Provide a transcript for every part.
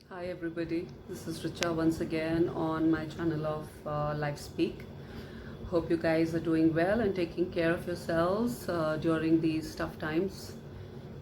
Hi everybody, this is Richa once again on my channel of Live Speak. Hope you guys are doing well and taking care of yourselves during these tough times,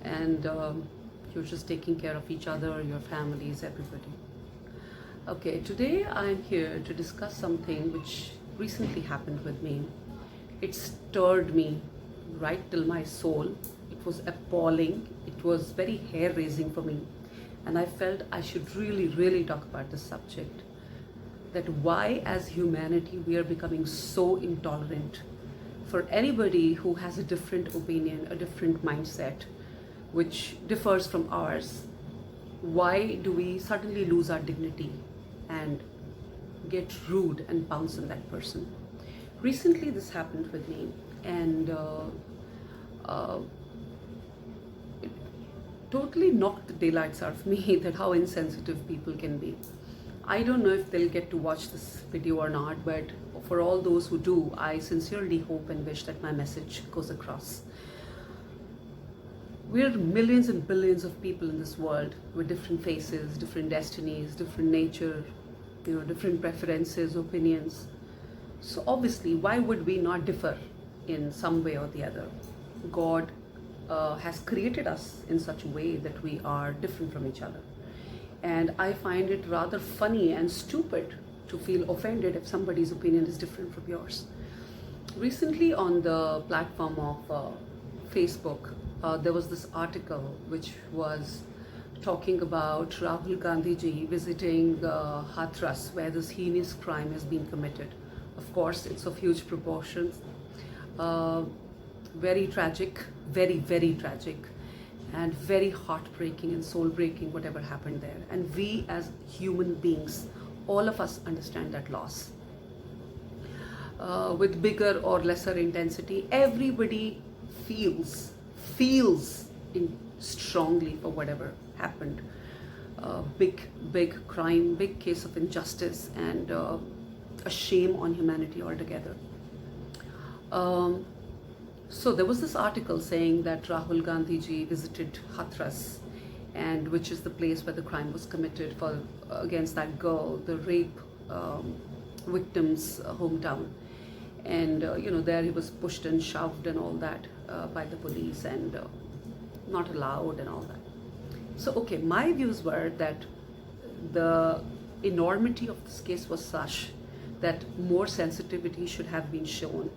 and you're just taking care of each other, your families, everybody. Okay, today I'm here to discuss something which recently happened with me. It stirred me right till my soul. It was appalling. It was very hair raising for me. And I felt I should really talk about this subject. That why, as humanity, we are becoming so intolerant for anybody who has a different opinion, a different mindset, which differs from ours. Why do we suddenly lose our dignity and get rude and pounce on that person? Recently, this happened with me, and uh, totally knocked the daylights out of me that how insensitive people can be. I don't know if they'll get to watch this video or not, but for all those who do, I sincerely hope and wish that my message goes across. We're millions and billions of people in this world with different faces, different destinies, different nature, different preferences, opinions. So obviously, why would we not differ in some way or the other? God has created us in such a way that we are different from each other. And I find it rather funny and stupid to feel offended if somebody's opinion is different from yours. Recently, on the platform of Facebook, there was this article which was talking about Rahul Gandhi ji visiting Hathras, where this heinous crime has been committed. Of course, it's of huge proportions. Uh, very tragic, very tragic, and very heartbreaking and soul breaking, whatever happened there. And we as human beings, all of us understand that loss. With bigger or lesser intensity, everybody feels in strongly for whatever happened. Big crime, big case of injustice, and a shame on humanity altogether. Um, So there was this article saying that Rahul Gandhi ji visited Hathras, and which is the place where the crime was committed for against that girl, the rape victim's hometown. And there he was pushed and shoved and all that by the police, and not allowed and all that. So okay, my views were that the enormity of this case was such that more sensitivity should have been shown.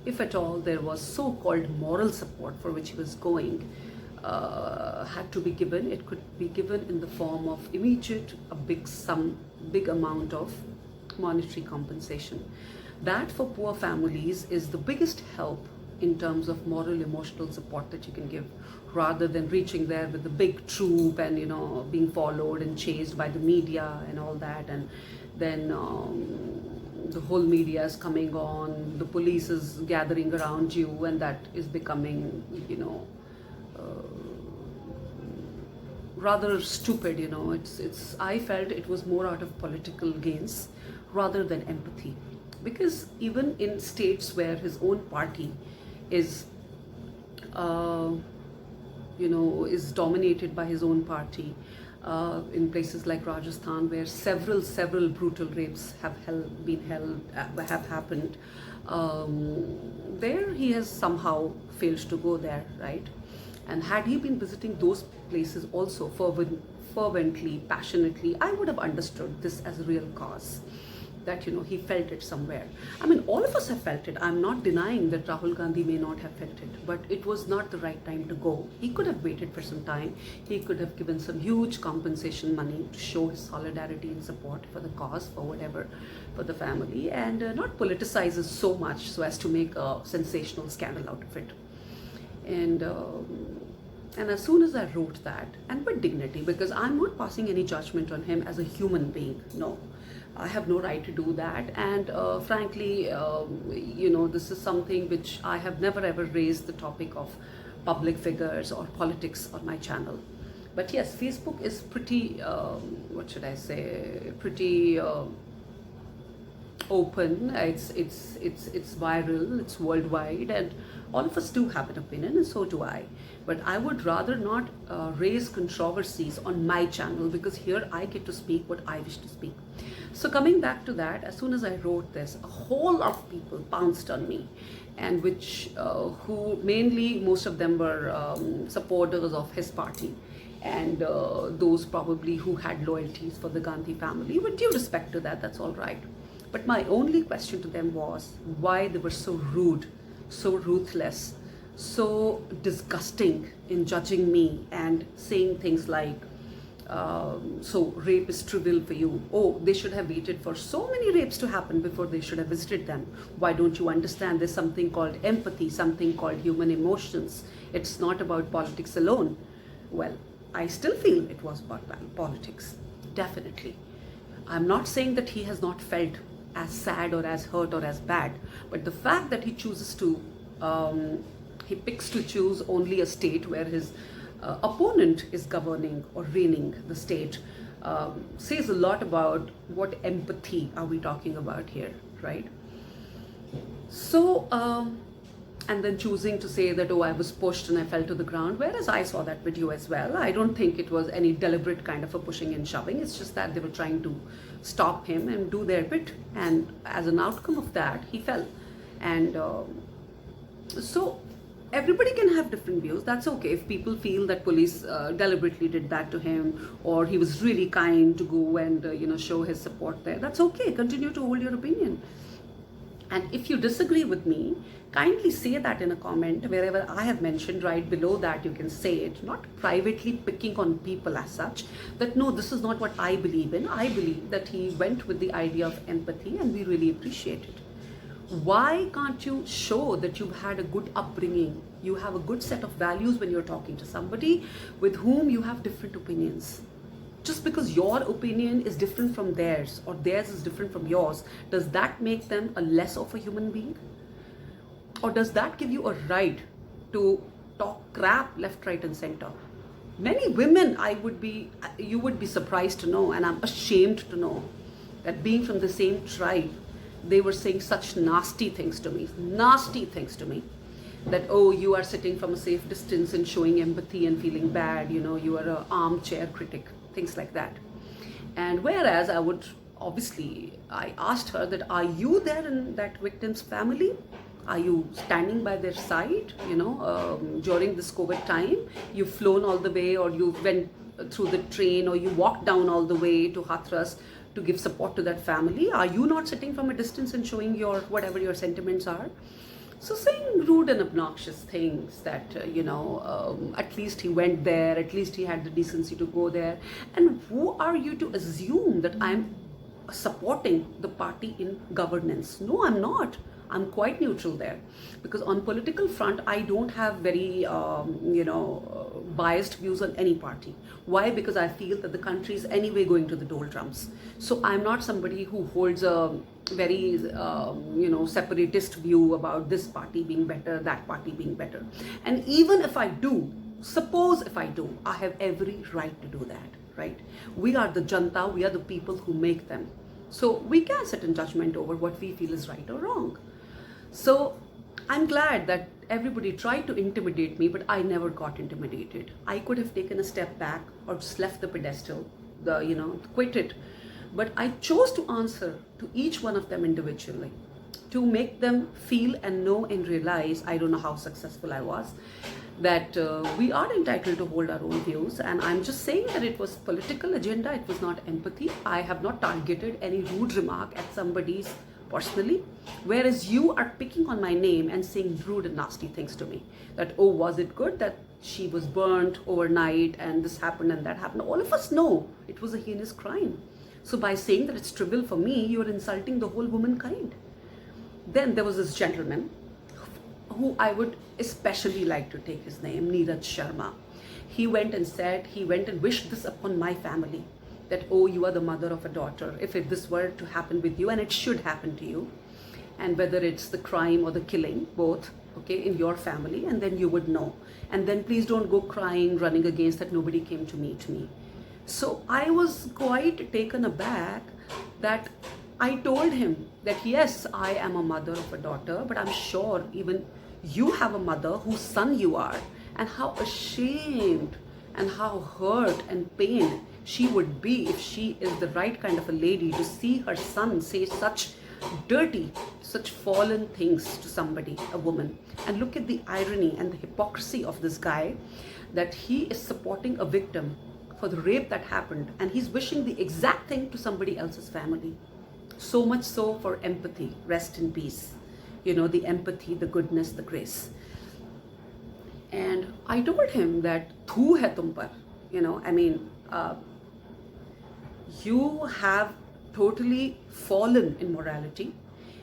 If at all there was so-called moral support for which he was going, had to be given. It could be given in the form of immediate, a big sum, big amount of monetary compensation. That for poor families is the biggest help in terms of moral, emotional support that you can give, rather than reaching there with the big troop and being followed and chased by the media and all that, and then the whole media is coming on, the police is gathering around you, and that is becoming rather stupid. It's I felt it was more out of political gains rather than empathy, because even in states where his own party is is dominated by his own party, in places like Rajasthan, where several brutal rapes have happened. There he has somehow failed to go there, right? And had he been visiting those places also fervently, passionately, I would have understood this as a real cause. That he felt it somewhere. I mean, all of us have felt it. I'm not denying that Rahul Gandhi may not have felt it, but it was not the right time to go. He could have waited for some time. He could have given some huge compensation money to show his solidarity and support for the cause, for whatever, for the family, and not politicize it so much so as to make a sensational scandal out of it. And as soon as I wrote that, and with dignity, because I'm not passing any judgment on him as a human being, no, I have no right to do that. And frankly, this is something which I have never ever raised the topic of public figures or politics on my channel. But yes, Facebook is pretty, what should I say, pretty open, it's viral, it's worldwide, and all of us do have an opinion, and so do I. But I would rather not raise controversies on my channel, because here I get to speak what I wish to speak. So coming back to that, as soon as I wrote this, a whole lot of people pounced on me, and who mainly, most of them were supporters of his party, and those probably who had loyalties for the Gandhi family. With due respect to that, that's all right. But my only question to them was why they were so rude, so ruthless, so disgusting in judging me and saying things like, so rape is trivial for you. Oh, they should have waited for so many rapes to happen before they should have visited them. Why don't you understand there's something called empathy, something called human emotions. It's not about politics alone. Well, I still feel it was about politics, definitely. I'm not saying that he has not felt as sad or as hurt or as bad, but the fact that he chooses to, he picks to choose only a state where his opponent is governing or reigning the state, says a lot about what empathy are we talking about here, right? So, and then choosing to say that, oh, I was pushed and I fell to the ground, whereas I saw that video as well. I don't think it was any deliberate kind of a pushing and shoving. It's just that they were trying to stop him and do their bit. And as an outcome of that, he fell. And so everybody can have different views. That's okay. If people feel that police deliberately did that to him, or he was really kind to go and, show his support there, that's okay. Continue to hold your opinion. And if you disagree with me, kindly say that in a comment wherever I have mentioned. Right below that you can say it, not privately picking on people as such, that no, this is not what I believe in. I believe that he went with the idea of empathy and we really appreciate it. Why can't you show that you've had a good upbringing, you have a good set of values when you're talking to somebody with whom you have different opinions? Just because your opinion is different from theirs or theirs is different from yours, does that make them a less of a human being? Or does that give you a right to talk crap left, right, and center? Many women, you would be surprised to know, and I'm ashamed to know, that being from the same tribe, they were saying such nasty things to me, that, oh, you are sitting from a safe distance and showing empathy and feeling bad, you are an armchair critic, things like that. And whereas I asked her that, are you there in that victim's family? Are you standing by their side, during this COVID time? You've flown all the way, or you went through the train, or you walked down all the way to Hathras to give support to that family. Are you not sitting from a distance and showing whatever your sentiments are? So saying rude and obnoxious things that, at least he went there, at least he had the decency to go there. And who are you to assume that I'm supporting the party in governance? No, I'm not. I'm quite neutral there, because on political front, I don't have very, biased views on any party. Why? Because I feel that the country is anyway going to the doldrums. So I'm not somebody who holds a very, separatist view about this party being better, that party being better. And even if I do, suppose if I do, I have every right to do that, right? We are the janta, we are the people who make them. So we can sit in judgment over what we feel is right or wrong. So I'm glad that everybody tried to intimidate me, but I never got intimidated. I could have taken a step back or just left the pedestal, quit it. But I chose to answer to each one of them individually, to make them feel and know and realize, I don't know how successful I was, that we are entitled to hold our own views. And I'm just saying that it was political agenda, it was not empathy. I have not targeted any rude remark at somebody's personally, whereas you are picking on my name and saying rude and nasty things to me, that, oh, was it good that she was burnt overnight and this happened and that happened? All of us know it was a heinous crime. So by saying that it's trivial for me, you're insulting the whole womankind. Then there was this gentleman who I would especially like to take his name, Neeraj Sharma. He went and wished this upon my family, that, oh, you are the mother of a daughter. If this were to happen with you, and it should happen to you, and whether it's the crime or the killing, both, okay, in your family, and then you would know. And then please don't go crying, running against that nobody came to meet me. So I was quite taken aback that I told him that yes, I am a mother of a daughter, but I'm sure even you have a mother whose son you are, and how ashamed and how hurt and pained she would be if she is the right kind of a lady to see her son say such dirty, such fallen things to somebody, a woman. And look at the irony and the hypocrisy of this guy, that he is supporting a victim for the rape that happened, and he's wishing the exact thing to somebody else's family. So much so for empathy. Rest in peace. You know, the empathy, the goodness, the grace. And I told him that, "Thu hai tum par." You know, I mean, you have totally fallen in morality.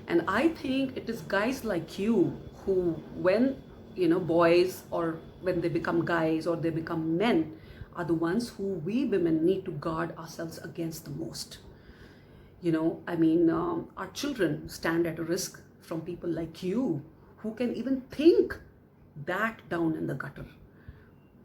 And I think it is guys like you who, when, you know, boys, or when they become guys or they become men, are the ones who we women need to guard ourselves against the most. You know, I mean, our children stand at a risk from people like you who can even think that down in the gutter.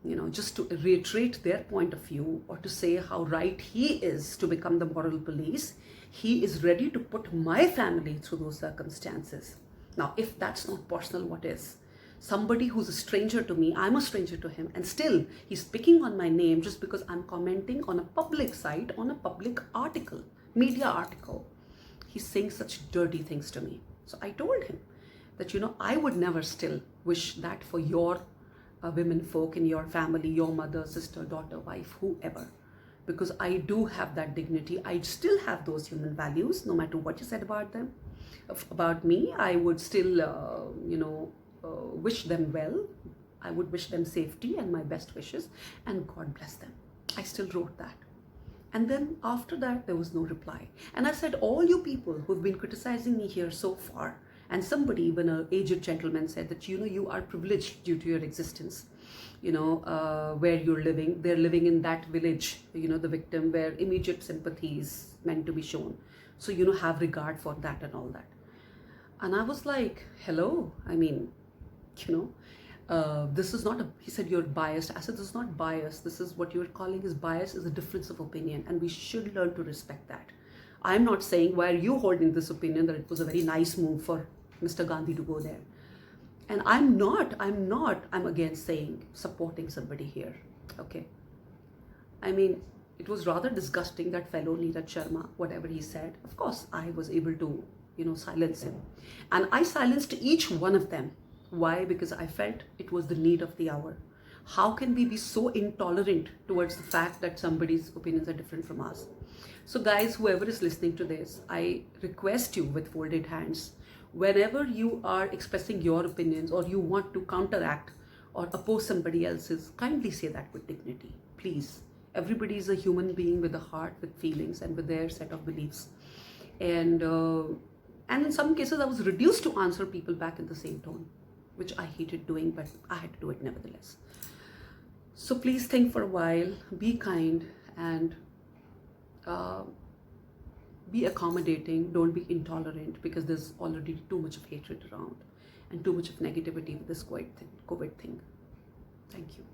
You know, just to reiterate their point of view, or to say how right he is to become the moral police, he is ready to put my family through those circumstances. Now, if that's not personal, what is? Somebody who's a stranger to me, I'm a stranger to him, and still he's picking on my name just because I'm commenting on a public site, on a public article, media article. He's saying such dirty things to me. So I told him that, you know, I would never still wish that for your women folk in your family, your mother, sister, daughter, wife, whoever, because I do have that dignity. I still have those human values, no matter what you said about them, about me. I would still, wish them well. I would wish them safety and my best wishes, and God bless them. I still wrote that. And then after that, there was no reply. And I said, all you people who've been criticizing me here so far, and somebody, even an aged gentleman, said that, you know, you are privileged due to your existence, you know, where you're living. They're living in that village, you know, the victim, where immediate sympathy is meant to be shown. So, you know, have regard for that and all that. And I was like, hello, I mean, you know, this is not a, he said, you're biased. I said, this is not bias. This is what you're calling is bias, is a difference of opinion. And we should learn to respect that. I'm not saying, why are you holding this opinion that it was a very nice move for Mr. Gandhi to go there? And I'm again saying, supporting somebody here, okay? I mean, it was rather disgusting that fellow Neeraj Sharma, whatever he said. Of course, I was able to, you know, silence him. And I silenced each one of them. Why? Because I felt it was the need of the hour. How can we be so intolerant towards the fact that somebody's opinions are different from us? So guys, whoever is listening to this, I request you with folded hands, whenever you are expressing your opinions or you want to counteract or oppose somebody else's, kindly say that with dignity, please. Everybody is a human being with a heart, with feelings, and with their set of beliefs. And in some cases, I was reduced to answer people back in the same tone, which I hated doing, but I had to do it nevertheless. So please think for a while, be kind, and be accommodating. Don't be intolerant, because there's already too much of hatred around and too much of negativity with this COVID thing. Thank you.